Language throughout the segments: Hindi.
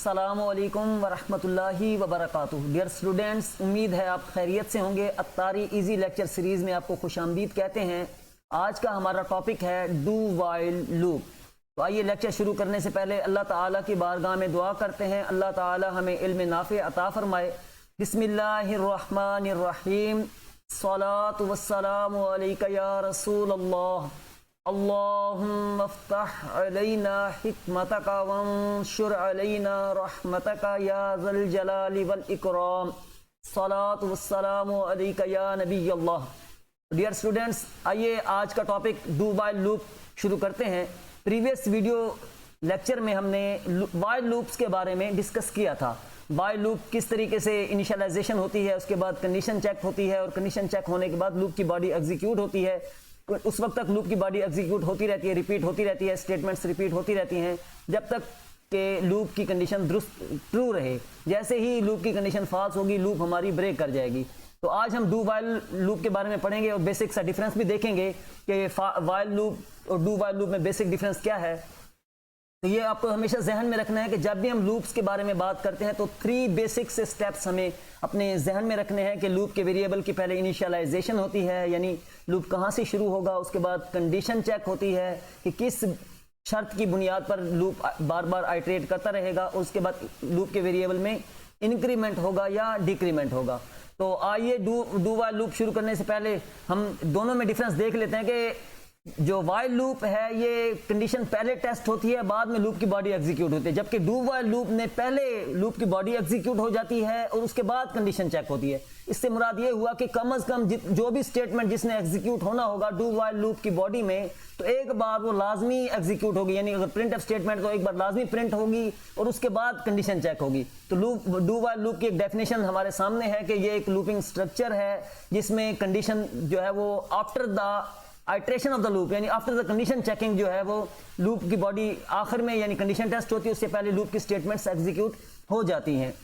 अस्सलामुअलैकुम वरहमतुल्लाहि वबरकातुहू। डियर स्टूडेंट्स, उम्मीद है आप खैरियत से होंगे। अत्तारी इजी लेक्चर सीरीज़ में आपको खुशामदीद कहते हैं। आज का हमारा टॉपिक है डू वाइल लूप। तो आइए लेक्चर शुरू करने से पहले अल्लाह ताला की बारगाह में दुआ करते हैं, अल्लाह ताला हमें इल्म नाफ़े अता फरमाए। बिस्मिल्लाहिर्रहमानिर्रहीम। सलातु वस्सलामु अलैका या रसूल अल्लाह। अल्लाहुम्मा अफ्तह अलैना हिकमतका वंशुर अलैना रहमतका या ज़ल जलाली वल इकराम। सलातु वस्सलामु अलैका या नबी अल्लाह। डियर स्टूडेंट्स, आइए आज का टॉपिक डू वाइल लूप शुरू करते हैं। प्रीवियस वीडियो लेक्चर में हमने वाइल लूप्स के बारे में डिस्कस किया था। वाइल लूप किस तरीके से इनिशियलाइजेशन होती है, उसके बाद कंडीशन चेक होती है और कंडीशन चेक होने के बाद लूप की बॉडी एग्जीक्यूट होती है। उस वक्त तक लूप की बॉडी एग्जीक्यूट होती रहती है, रिपीट होती रहती है, स्टेटमेंट्स रिपीट होती रहती हैं जब तक के लूप की कंडीशन दुरुस्त ट्रू रहे। जैसे ही लूप की कंडीशन फॉल्स होगी, लूप हमारी ब्रेक कर जाएगी। तो आज हम डू वाइल लूप के बारे में पढ़ेंगे और बेसिक सा डिफरेंस भी देखेंगे कि वाइल लूप और डू वाइल लूप में बेसिक डिफरेंस क्या है। तो ये आपको हमेशा जहन में रखना है कि जब भी हम लूप्स के बारे में बात करते हैं तो 3 बेसिक से स्टेप्स हमें अपने जहन में रखने हैं कि लूप के वेरिएबल की पहले इनिशियलाइजेशन होती है, यानी लूप कहाँ से शुरू होगा। उसके बाद कंडीशन चेक होती है कि किस शर्त की बुनियाद पर लूप बार बार आइट्रेट करता रहेगा। उसके बाद लूप के वेरिएबल में इंक्रीमेंट होगा या डिक्रीमेंट होगा। तो आइए डू वाइल लूप शुरू करने से पहले हम दोनों में डिफरेंस देख लेते हैं कि जो वाइल लूप है ये कंडीशन पहले टेस्ट होती है, बाद में लूप की बॉडी एग्जीक्यूट होती है, जबकि डू वाइल लूप में पहले लूप की बॉडी एग्जीक्यूट हो जाती है और उसके बाद कंडीशन चेक होती है। इससे मुराद ये हुआ कि कम से कम जो भी स्टेटमेंट जिसने एग्जीक्यूट होना होगा डू वाइल लूप की बॉडी में, तो एक बार वो लाजमी एग्जीक्यूट होगी। यानी अगर प्रिंट एफ स्टेटमेंट तो एक बार लाजमी प्रिंट होगी और उसके बाद कंडीशन चेक होगी। तो डू वाइल लूप की एक डेफिनेशन हमारे सामने है कि ये एक लूपिंग स्ट्रक्चर है जिसमें कंडीशन जो है वो after the iteration of the loop, यानी आफ्टर द कंडीशन चेकिंग जो है वो लूप की बॉडी आखिर में यानी कंडीशन टेस्ट होती है, उससे पहले लूप की स्टेटमेंट्स एग्जीक्यूट हो जाती हैं।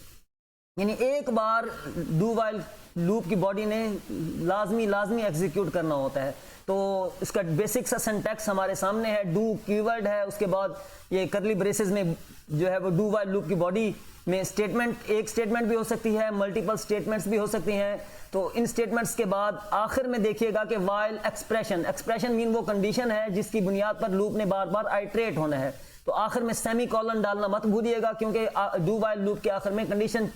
यानी एक बार डू वाइल लूप की बॉडी ने लाजमी एग्जीक्यूट करना होता है। तो इसका बेसिक सा सिंटैक्स हमारे सामने है। डू कीवर्ड है, उसके बाद ये करली ब्रेसेस में जो है वो डू वाइल लूप की बॉडी में स्टेटमेंट, एक स्टेटमेंट भी हो सकती है, मल्टीपल स्टेटमेंट्स भी हो सकती हैं। तो इन स्टेटमेंट्स के बाद आखिर में देखिएगा कि वाइल एक्सप्रेशन मीन वो कंडीशन है जिसकी बुनियाद पर लूप ने बार बार आइट्रेट होना है। तो आखिर में सेमी कॉलन डालना मत भूलिएगा, क्योंकि डू वाइल लूप के आखिर में कंडीशन,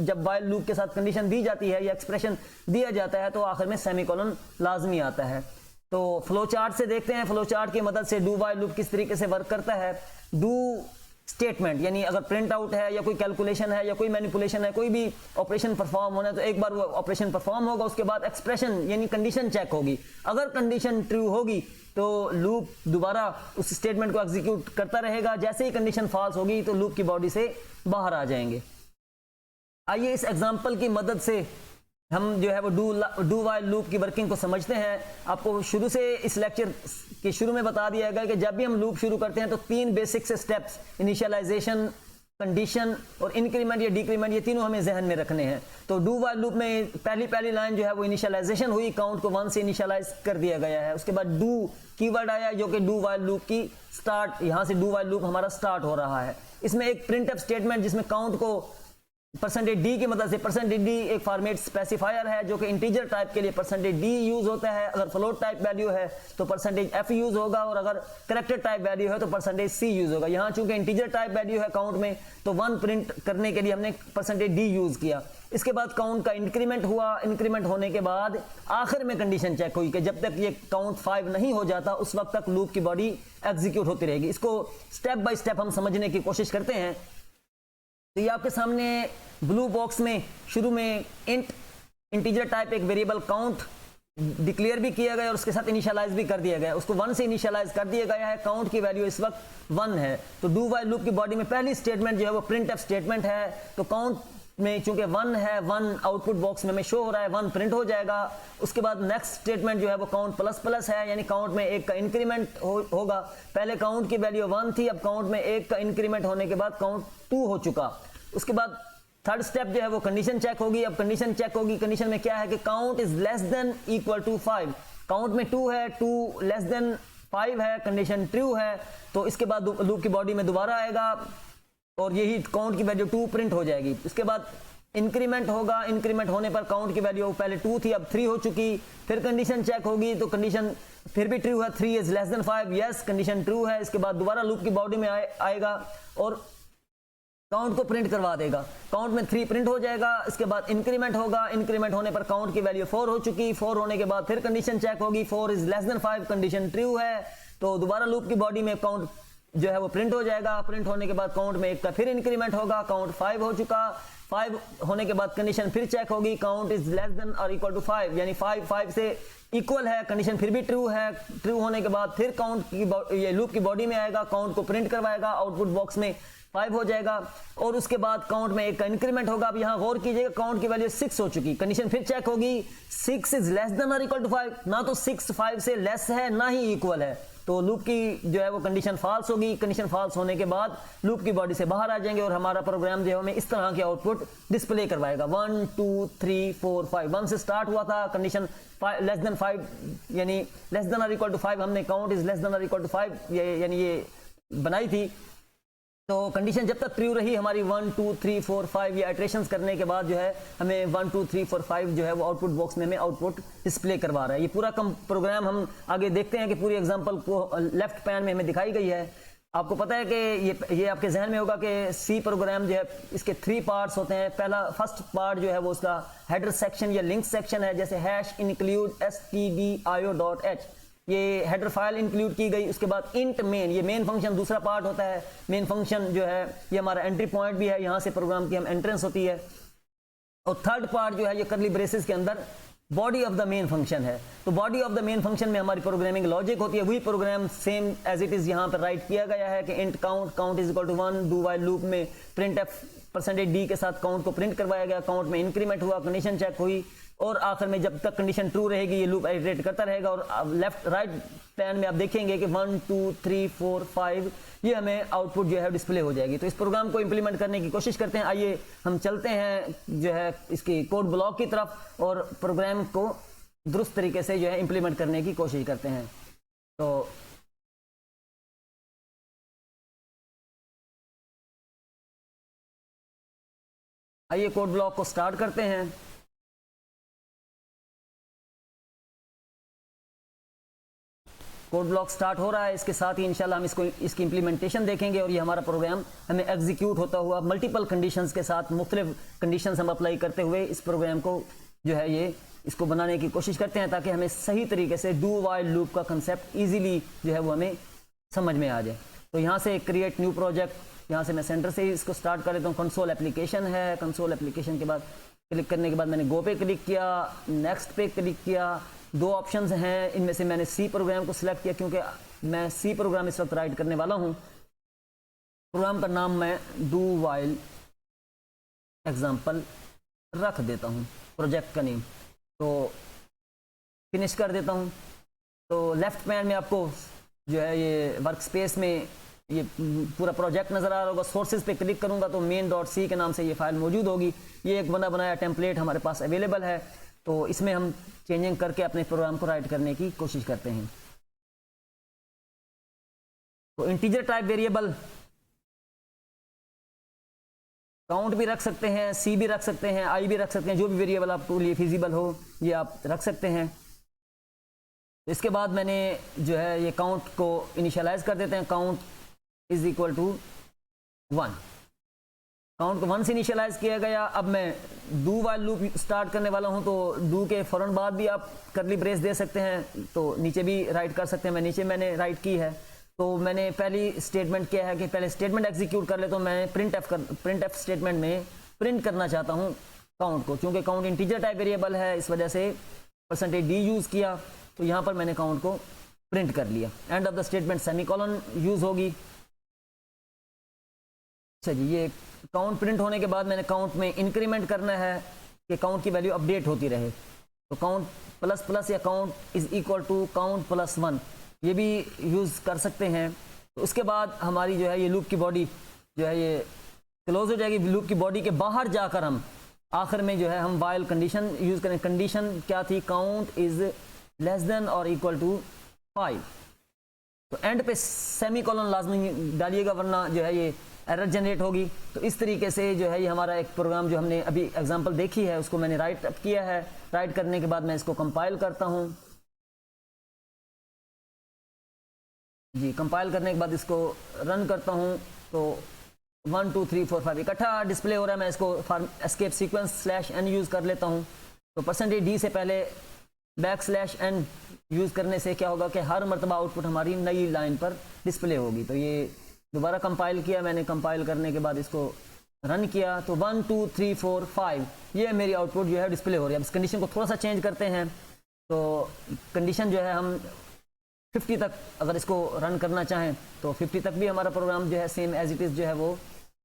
जब वाइल लूप के साथ कंडीशन दी जाती है या एक्सप्रेशन दिया जाता है तो आखिर में सेमी कॉलन लाजमी आता है। तो फ्लो चार्ट से देखते हैं, फ्लो चार्ट की मदद से डू वाइल लूप किस तरीके से वर्क करता है। डू स्टेटमेंट यानी अगर प्रिंट आउट है या कोई कैलकुलेशन है या कोई मैनिपुलेशन है, कोई भी ऑपरेशन परफॉर्म होना है, तो एक बार वो ऑपरेशन परफॉर्म होगा, उसके बाद एक्सप्रेशन यानी कंडीशन चेक होगी। अगर कंडीशन ट्रू होगी तो लूप दोबारा उस स्टेटमेंट को एग्जीक्यूट करता रहेगा। जैसे ही कंडीशन फॉल्स होगी तो लूप की बॉडी से बाहर आ जाएंगे। आइए इस एग्जांपल की मदद से हम जो है वो डू वाइल लूप की वर्किंग को समझते हैं। आपको शुरू से इस लेक्चर के शुरू में बता दिया गया कि जब भी हम लूप शुरू करते हैं तो 3 बेसिक से स्टेप्स, इनिशियलाइजेशन, कंडीशन और इंक्रीमेंट या डिक्रीमेंट, ये तीनों हमें जहन में रखने हैं। तो डू वाइल लूप में पहली लाइन जो है वो इनिशियलाइजेशन हुई, काउंट को 1 से इनिशियलाइज कर दिया गया है। उसके बाद डू कीवर्ड आया जो कि डू वाइल लूप की स्टार्ट, यहाँ से डू वाइल लूप हमारा स्टार्ट हो रहा है। इसमें एक प्रिंट एफ स्टेटमेंट जिसमें काउंट को %d की मदद से, %d एक फॉर्मेट स्पेसिफायर है जो कि इंटीजर टाइप के लिए %d यूज होता है। अगर फ्लोट टाइप वैल्यू है तो %f यूज होगा और अगर कैरेक्टर टाइप वैल्यू है तो %c यूज होगा। यहाँ चूंकि इंटीजर टाइप वैल्यू है काउंट में तो 1 प्रिंट करने के लिए हमने %d यूज किया। इसके बाद काउंट का इंक्रीमेंट हुआ, इंक्रीमेंट होने के बाद आखिर में कंडीशन चेक हुई कि जब तक ये काउंट 5 नहीं हो जाता उस वक्त तक लूप की बॉडी एग्जीक्यूट होती रहेगी। इसको स्टेप बाय स्टेप हम समझने की कोशिश करते हैं। तो ये आपके सामने ब्लू बॉक्स में शुरू में इंटीजर टाइप एक वेरिएबल काउंट डिक्लेयर भी किया गया और उसके साथ इनिशियलाइज भी कर दिया गया। उसको 1 से इनिशियलाइज कर दिया गया है। काउंट की वैल्यू इस वक्त 1 है। तो डू वाइल लूप की बॉडी में पहली स्टेटमेंट जो है वो प्रिंट एफ स्टेटमेंट है। तो काउंट में चूंकि 1 है, 1 आउटपुट बॉक्स में हमें शो हो रहा है, 1 प्रिंट हो जाएगा। उसके बाद नेक्स्ट स्टेटमेंट जो है वो काउंट प्लस है, यानी काउंट में 1 का इंक्रीमेंट होगा। पहले काउंट की वैल्यू 1 थी, अब काउंट में 1 का इंक्रीमेंट होने के बाद काउंट 2 हो चुका। उसके बाद थर्ड स्टेप जो है वो कंडीशन चेक होगी। अब कंडीशन चेक होगी, कंडीशन में क्या है कि count is less than equal to 5। Count में 2 है, 2 लेस देन 5 है, कंडीशन ट्रू है। तो इसके बाद लूप की बॉडी में दोबारा आएगा और यही काउंट की वैल्यू 2 प्रिंट हो जाएगी। इसके बाद इंक्रीमेंट होगा, इंक्रीमेंट होने पर काउंट की वैल्यू पहले 2 थी अब 3 हो चुकी, फिर कंडीशन चेक होगी तो कंडीशन फिर भी ट्रू है, 3 is less then 5, yes condition true है। इसके बाद दोबारा लूप की बॉडी में आएगा और काउंट को प्रिंट करवा देगा, काउंट में 3 प्रिंट हो जाएगा। इसके बाद इंक्रीमेंट होगा, इंक्रीमेंट होने पर काउंट की वैल्यू 4 हो चुकी, 4 होने के बाद फिर कंडीशन चेक होगी, 4 is less then 5, condition true है, तो दोबारा लूप की बॉडी में काउंट जो है वो प्रिंट हो जाएगा। प्रिंट होने के बाद काउंट में 1 का फिर इंक्रीमेंट होगा, काउंट 5 हो चुका, 5 होने के बाद कंडीशन फिर चेक होगी, काउंट इज लेस देन और इक्वल टू 5, यानी 5 से इक्वल है, कंडीशन फिर भी ट्रू है। ट्रू होने के बाद फिर काउंट की ये लूप की बॉडी में आएगा, काउंट को प्रिंट करवाएगा, आउटपुट बॉक्स में 5 हो जाएगा और उसके बाद काउंट में 1 का इंक्रीमेंट होगा। अब यहां गौर कीजिएगा, काउंट की वैल्यू 6 हो चुकी, कंडीशन फिर चेक होगी, 6 इज लेस देन और इक्वल टू 5, ना तो 6 5 से लेस है ना ही इक्वल है, तो लूप की जो है वो कंडीशन फॉल्स होगी। कंडीशन फॉल्स होने के बाद लूप की बॉडी से बाहर आ जाएंगे और हमारा प्रोग्राम जो है हमें इस तरह के आउटपुट डिस्प्ले करवाएगा। 1 2 3 4 5, 1 से स्टार्ट हुआ था, कंडीशन लेस देन 5 यानी लेस देन और इक्वल टू 5, हमने काउंट इज लेस देन और इक्वल टू 5 यानी ये बनाई थी। तो कंडीशन जब तक ट्रू रही हमारी 1 2 3 4 5 ये इटरेशंस करने के बाद जो है हमें 1 2 3 4 5 जो है वो आउटपुट बॉक्स में हमें आउटपुट डिस्प्ले करवा रहा है। ये पूरा प्रोग्राम हम आगे देखते हैं कि पूरी एग्जांपल को लेफ्ट पैन में हमें दिखाई गई है। आपको पता है कि ये आपके जहन में होगा कि सी प्रोग्राम जो है इसके 3 पार्ट्स होते हैं। पहला फर्स्ट पार्ट जो है वो उसका हेडर सेक्शन या लिंक सेक्शन है, जैसे हैश इंक्लूड stdio.h, ये हेडर फाइल इंक्लूड की गई। उसके बाद इंट मेन, ये मेन फंक्शन दूसरा पार्ट होता है। मेन फंक्शन जो है ये हमारा एंट्री पॉइंट भी है, यहाँ से प्रोग्राम की हम एंट्रेंस होती है। और थर्ड पार्ट जो है ये करली ब्रेसेस के अंदर body of the main function है। तो body of the main function में हमारी प्रोग्रामिंग लॉजिक होती है, वही program same as it is यहाँ पर राइट किया गया है कि int count is equal to 1, do while loop में प्रिंट एफ %d के साथ काउंट को प्रिंट करवाया गया, काउंट में इंक्रीमेंट हुआ, कंडीशन चेक हुई और आखिर में जब तक कंडीशन ट्रू रहेगी ये लूप इटरेट करता रहेगा। और लेफ्ट राइट पैन में आप देखेंगे कि 1 2 3 4 5 ये हमें आउटपुट जो है डिस्प्ले हो जाएगी। तो इस प्रोग्राम को इंप्लीमेंट करने की कोशिश करते हैं। आइए हम चलते हैं जो है इसकी कोड ब्लॉक की तरफ और प्रोग्राम को दुरुस्त तरीके से जो है इंप्लीमेंट करने की कोशिश करते हैं। तो आइए कोड ब्लॉक को स्टार्ट करते हैं। कोड ब्लॉक स्टार्ट हो रहा है, इसके साथ ही इंशाल्लाह हम इसकी इंप्लीमेंटेशन देखेंगे और ये हमारा प्रोग्राम हमें एग्जीक्यूट होता हुआ मल्टीपल कंडीशंस के साथ मुख्तलिफ कंडीशंस हम अप्लाई करते हुए इस प्रोग्राम को जो है ये इसको बनाने की कोशिश करते हैं ताकि हमें सही तरीके से डू वाइल लूप का कंसेप्ट ईजीली जो है वो हमें समझ में आ जाए। तो यहाँ से क्रिएट न्यू प्रोजेक्ट, यहाँ से मैं सेंटर से ही इसको स्टार्ट कर लेता हूँ। कंसोल एप्लीकेशन है, कंसोल एप्लीकेशन के बाद क्लिक करने के बाद मैंने गो पे क्लिक किया, नेक्स्ट पे क्लिक किया। 2 ऑप्शंस हैं, इनमें से मैंने सी प्रोग्राम को सिलेक्ट किया क्योंकि मैं सी प्रोग्राम इस वक्त राइट करने वाला हूँ। प्रोग्राम का नाम मैं डू वाइल एग्जाम्पल रख देता हूँ, प्रोजेक्ट का नेम। तो फिनिश कर देता हूँ। तो लेफ्ट पैन में आपको जो है ये वर्क स्पेस में ये पूरा प्रोजेक्ट नज़र आ रहा होगा। सोर्सेज पे क्लिक करूँगा तो main.c के नाम से ये फाइल मौजूद होगी। ये एक बना बनाया टेम्पलेट हमारे पास अवेलेबल है, तो इसमें हम चेंजिंग करके अपने प्रोग्राम को राइट करने की कोशिश करते हैं। तो इंटीजर टाइप वेरिएबल काउंट भी रख सकते हैं, सी भी रख सकते हैं, आई भी रख सकते हैं, जो भी वेरिएबल आपको लिए फिजिबल हो ये आप रख सकते हैं। तो इसके बाद मैंने जो है ये काउंट को इनिशियलाइज कर देते हैं। Count is equal to 1, count को 1 से इनिशियलाइज किया गया। अब मैं डू वाइल लूप स्टार्ट करने वाला हूं, तो डू के फौरन बाद भी आप करली ब्रेस दे सकते हैं, तो नीचे भी राइट कर सकते हैं। नीचे मैंने राइट की है, तो मैंने पहली स्टेटमेंट किया है कि पहले स्टेटमेंट एग्जीक्यूट कर ले, तो मैं प्रिंट एफ स्टेटमेंट में प्रिंट करना चाहता हूं काउंट को। क्योंकि काउंट इंटीजर टाइप वेरिएबल है इस वजह से %d यूज किया, तो यहां पर मैंने काउंट को प्रिंट कर लिया। End of the statement semicolon use होगी। चलिए, ये काउंट प्रिंट होने के बाद मैंने काउंट में इंक्रीमेंट करना है कि काउंट की वैल्यू अपडेट होती रहे। तो काउंट प्लस प्लस या count is equal to count plus 1 ये भी यूज़ कर सकते हैं। तो उसके बाद हमारी जो है ये लूप की बॉडी जो है ये क्लोज हो जाएगी। लूप की बॉडी के बाहर जाकर हम आखिर में जो है हम वाइल कंडीशन यूज़ करें। कंडीशन क्या थी? काउंट इज लेस देन और इक्वल टू 5। तो एंड पे सेमी कॉलन लाजमी डालिएगा, वरना जो है ये एरर जनरेट होगी। तो इस तरीके से जो है ये हमारा एक प्रोग्राम जो हमने अभी एग्जांपल देखी है उसको मैंने राइट अप किया है। राइट करने के बाद मैं इसको कंपाइल करता हूँ जी। कंपाइल करने के बाद इसको रन करता हूँ तो 1 2 3 4 5 इकट्ठा डिस्प्ले हो रहा है। मैं इसको एस्केप सीक्वेंस /n यूज़ कर लेता हूँ। तो %d से पहले \n यूज़ करने से क्या होगा कि हर मरतबा आउटपुट हमारी नई लाइन पर डिस्प्ले होगी। तो ये दोबारा कंपाइल किया मैंने। कंपाइल करने के बाद इसको रन किया तो 1 2 3 4 5 ये मेरी आउटपुट जो है डिस्प्ले हो रही है। अब इस कंडीशन को थोड़ा सा चेंज करते हैं। तो कंडीशन जो है हम 50 तक अगर इसको रन करना चाहें तो 50 तक भी हमारा प्रोग्राम जो है सेम एज इट इज़ जो है वो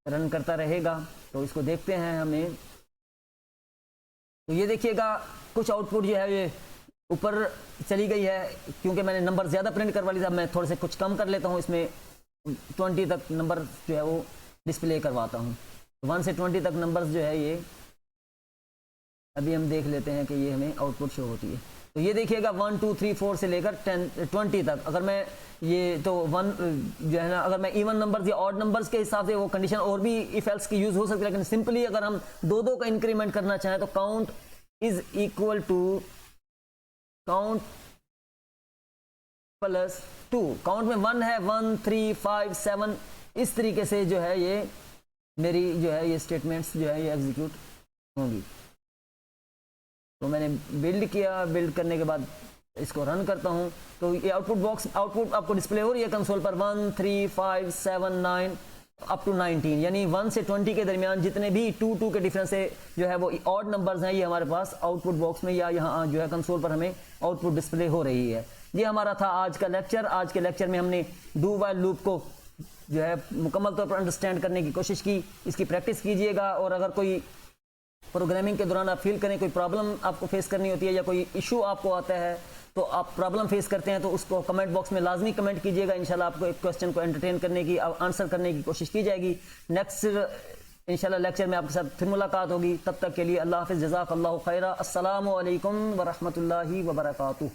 रन करता रहेगा। तो इसको देखते हैं हमें। तो ये देखिएगा कुछ आउटपुट जो है ये ऊपर चली गई है क्योंकि मैंने नंबर ज़्यादा प्रिंट करवा लिया था। मैं थोड़े से कुछ कम कर लेता हूँ, इसमें 20 तक नंबर जो है वो डिस्प्ले करवाता हूँ। 1 से 20 तक नंबर्स जो है ये अभी हम देख लेते हैं कि ये हमें आउटपुट शो होती है। तो ये देखिएगा 1 2 3 4 से लेकर 20 तक। अगर मैं ये तो 1 जो है ना, अगर मैं इवन नंबर्स या ऑड नंबर्स के हिसाब से वो कंडीशन और भी इफ एल्स की यूज़ हो सकती है, लेकिन सिंपली अगर हम दो का इंक्रीमेंट करना चाहें तो count is equal to count plus 2। Count में 1 है, 1 3 5 7 इस तरीके से जो है ये मेरी जो है ये स्टेटमेंट्स जो है ये एग्जीक्यूट होंगी। तो मैंने बिल्ड किया। बिल्ड करने के बाद इसको रन करता हूं तो ये आउटपुट आपको डिस्प्ले हो रही है कंसोल पर 1 3 5 7 9 अप टू 19, यानी 1 से 20 के दरमियान जितने भी 2 के डिफरेंस से जो है वो ऑड नंबर्स हैं ये हमारे पास आउटपुट बॉक्स में या यहाँ जो है कंसोल पर हमें आउटपुट डिस्प्ले हो रही है। ये हमारा था आज का लेक्चर। आज के लेक्चर में हमने डू व्हाइल लूप को जो है मुकम्मल तौर पर अंडरस्टैंड करने की कोशिश की। इसकी प्रैक्टिस कीजिएगा और अगर कोई प्रोग्रामिंग के दौरान आप फील करें कोई प्रॉब्लम आपको फेस करनी होती है या कोई इशू आपको आता है तो आप प्रॉब्लम फेस करते हैं तो उसको कमेंट बॉक्स में लाजमी कमेंट कीजिएगा। इंशाल्लाह आपको एक क्वेश्चन को एंटरटेन करने की आंसर करने की कोशिश की जाएगी। नेक्स्ट इंशाल्लाह लेक्चर में आपके साथ फिर मुलाकात होगी। तब तक के लिए अल्लाह हाफिज़, जज़ाकल्लाहु खैरा। अस्सलामु अलैकुम व रहमतुल्लाहि व बरकातुहू।